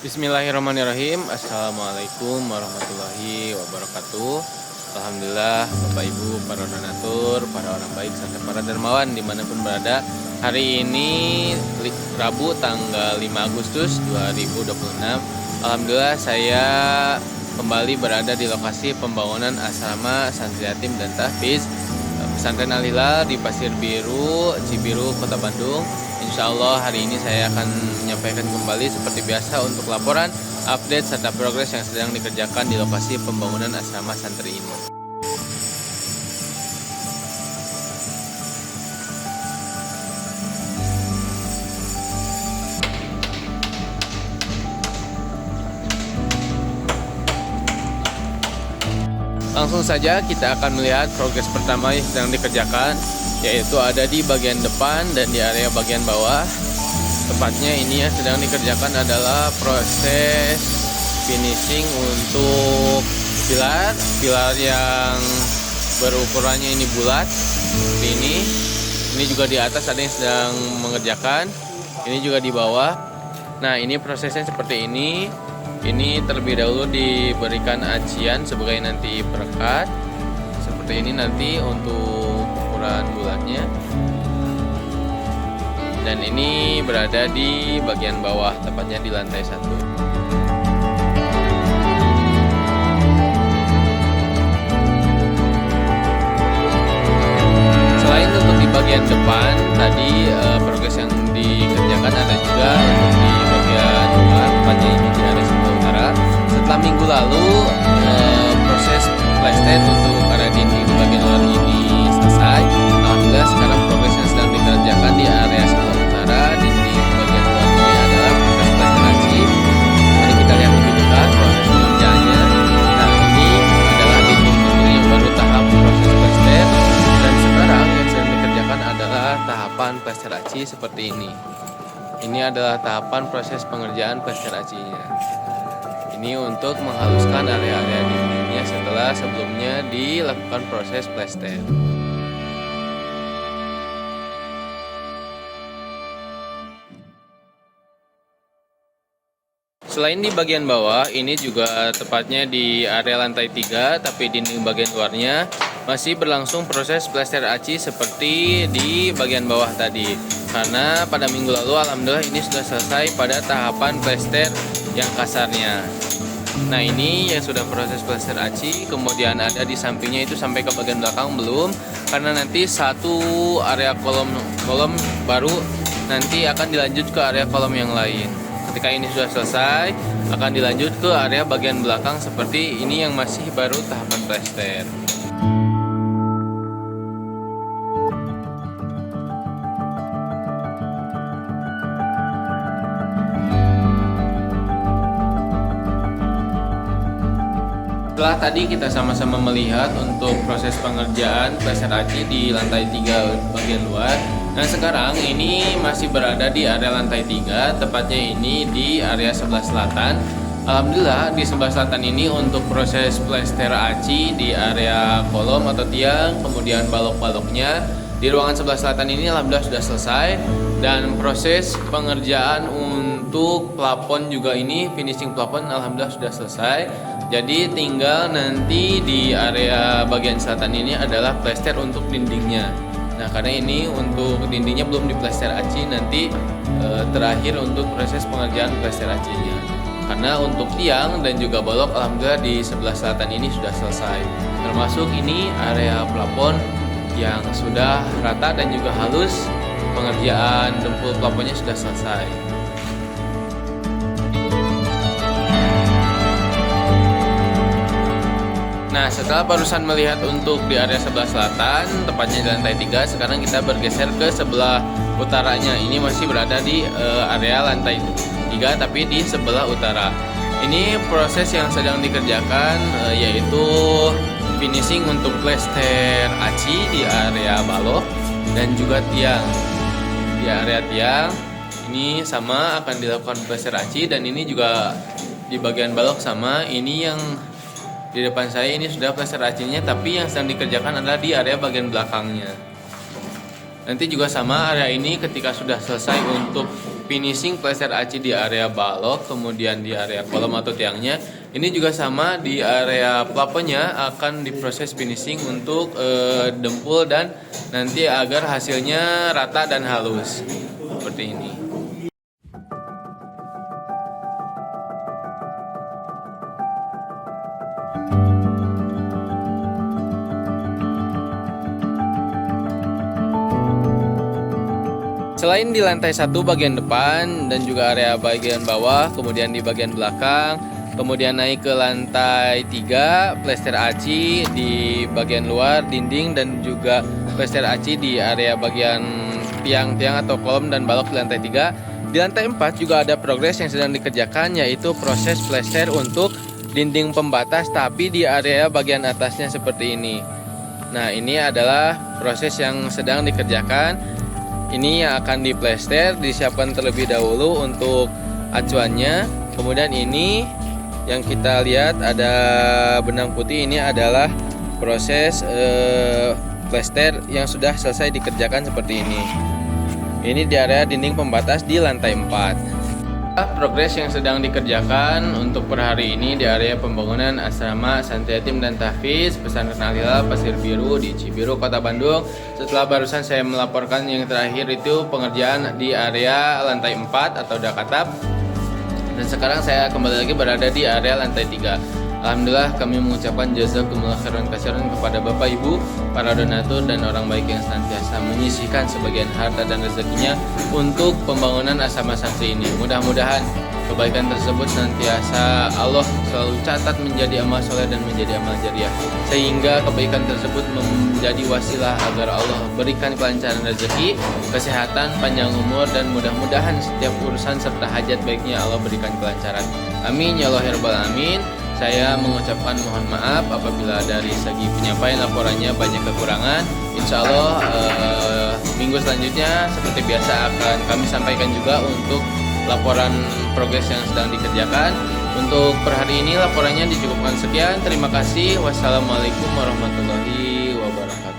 Bismillahirrahmanirrahim. Assalamualaikum warahmatullahi wabarakatuh. Alhamdulillah Bapak Ibu, para donatur, para orang baik, serta para dermawan dimanapun berada. Hari ini Rabu tanggal 5 Agustus 2026. Alhamdulillah saya kembali berada di lokasi pembangunan asrama santri yatim dan tahfiz Pesantren Al Hilal di Pasir Biru, Cibiru, Kota Bandung. Insya Allah hari ini saya akan menyampaikan kembali seperti biasa untuk laporan, update, serta progres yang sedang dikerjakan di lokasi pembangunan asrama santri ini. Langsung saja kita akan melihat progres pertama yang sedang dikerjakan, yaitu ada di bagian depan dan di area bagian bawah. Tepatnya ini yang sedang dikerjakan adalah proses finishing untuk pilar yang berukurannya ini bulat seperti ini. Ini juga di atas ada yang sedang mengerjakan, ini juga di bawah. Nah, ini prosesnya seperti ini. Ini terlebih dahulu diberikan acian sebagai nanti perekat. Seperti ini nanti untuk ukuran bulatnya. Dan ini berada di bagian bawah, tepatnya di lantai 1. Selain untuk di bagian depan, tadi progres yang dikerjakan ada juga untuk di bagian luar, tepatnya ini di area sebelah utara. Setelah minggu lalu proses plastet untuk area dinding di bagian luar ini selesai. Alhamdulillah sekarang progres yang sedang dikerjakan di area sebelah utara, dinding bagian luar ini adalah proses plaster aci. Mari kita lihat lebih dekat proses pengerjaannya. Nah, ini adalah dinding-dinding yang baru tahap proses plaster, dan sekarang yang sedang dikerjakan adalah tahapan plaster aci seperti ini. Ini adalah tahapan proses pengerjaan plaster acinya. Ini untuk menghaluskan area-area dindingnya setelah sebelumnya dilakukan proses plaster. Selain di bagian bawah, ini juga tepatnya di area lantai 3, tapi dinding bagian luarnya masih berlangsung proses plaster aci seperti di bagian bawah tadi. Karena pada minggu lalu alhamdulillah ini sudah selesai pada tahapan plaster yang kasarnya. Nah, ini yang sudah proses plaster aci, kemudian ada di sampingnya itu sampai ke bagian belakang belum, karena nanti satu area kolom baru nanti akan dilanjut ke area kolom yang lain. Ketika ini sudah selesai, akan dilanjut ke area bagian belakang seperti ini yang masih baru tahapan plaster. Setelah tadi kita sama-sama melihat untuk proses pengerjaan plaster aci di lantai 3 bagian luar. Nah, sekarang ini masih berada di area lantai 3, tepatnya ini di area sebelah selatan. Alhamdulillah di sebelah selatan ini untuk proses plaster aci di area kolom atau tiang, kemudian balok-baloknya di ruangan sebelah selatan ini alhamdulillah sudah selesai. Dan proses pengerjaan untuk plafon juga ini, finishing plafon alhamdulillah sudah selesai. Jadi tinggal nanti di area bagian selatan ini adalah plaster untuk dindingnya. Nah, karena ini untuk dindingnya belum diplaster aci, nanti terakhir untuk proses pengerjaan plaster acinya. Karena untuk tiang dan juga balok alhamdulillah di sebelah selatan ini sudah selesai. Termasuk ini area plafon yang sudah rata dan juga halus, pengerjaan dempul plafonnya sudah selesai. Nah, setelah barusan melihat untuk di area sebelah selatan, tepatnya di lantai 3, sekarang kita bergeser ke sebelah utaranya. Ini masih berada di area lantai 3, tapi di sebelah utara. Ini proses yang sedang dikerjakan, yaitu finishing untuk plaster aci di area balok dan juga tiang. Di area tiang, ini sama akan dilakukan plaster aci, dan ini juga di bagian balok sama. Ini yang di depan saya ini sudah plaster acinya, tapi yang sedang dikerjakan adalah di area bagian belakangnya. Nanti juga sama, area ini ketika sudah selesai untuk finishing plester aci di area balok, kemudian di area kolom atau tiangnya. Ini juga sama, di area plafonnya akan diproses finishing untuk dempul dan nanti agar hasilnya rata dan halus seperti ini. Selain di lantai 1 bagian depan dan juga area bagian bawah, kemudian di bagian belakang, kemudian naik ke lantai 3, plester aci di bagian luar dinding dan juga plester aci di area bagian tiang-tiang atau kolom dan balok di lantai 3. Di lantai 4 juga ada progres yang sedang dikerjakan, yaitu proses plester untuk dinding pembatas tapi di area bagian atasnya seperti ini. Nah, ini adalah proses yang sedang dikerjakan. Ini yang akan diplester, disiapkan terlebih dahulu untuk acuannya. Kemudian ini yang kita lihat ada benang putih, ini adalah proses plester yang sudah selesai dikerjakan seperti ini. Ini di area dinding pembatas di lantai 4. Progres yang sedang dikerjakan untuk per hari ini di area pembangunan asrama Santri Yatim dan Tahfiz Pesantren Al-Hilal Pasir Biru di Cibiru, Kota Bandung. Setelah barusan saya melaporkan yang terakhir itu pengerjaan di area lantai 4 atau dakatap. Dan sekarang saya kembali lagi berada di area lantai 3. Alhamdulillah kami mengucapkan jazakumullah khairan katsiran kepada Bapak Ibu, para donatur dan orang baik yang senantiasa menyisihkan sebagian harta dan rezekinya untuk pembangunan asrama santri ini. Mudah-mudahan kebaikan tersebut senantiasa Allah selalu catat menjadi amal soleh dan menjadi amal jariah, sehingga kebaikan tersebut menjadi wasilah agar Allah berikan kelancaran rezeki, kesehatan, panjang umur, dan mudah-mudahan setiap urusan serta hajat baiknya Allah berikan kelancaran. Amin ya Allah ya rabbal alamin. Saya mengucapkan mohon maaf apabila dari segi penyampaian laporannya banyak kekurangan. Insya Allah minggu selanjutnya seperti biasa akan kami sampaikan juga untuk laporan progres yang sedang dikerjakan. Untuk per hari ini laporannya dicukupkan sekian. Terima kasih. Wassalamualaikum warahmatullahi wabarakatuh.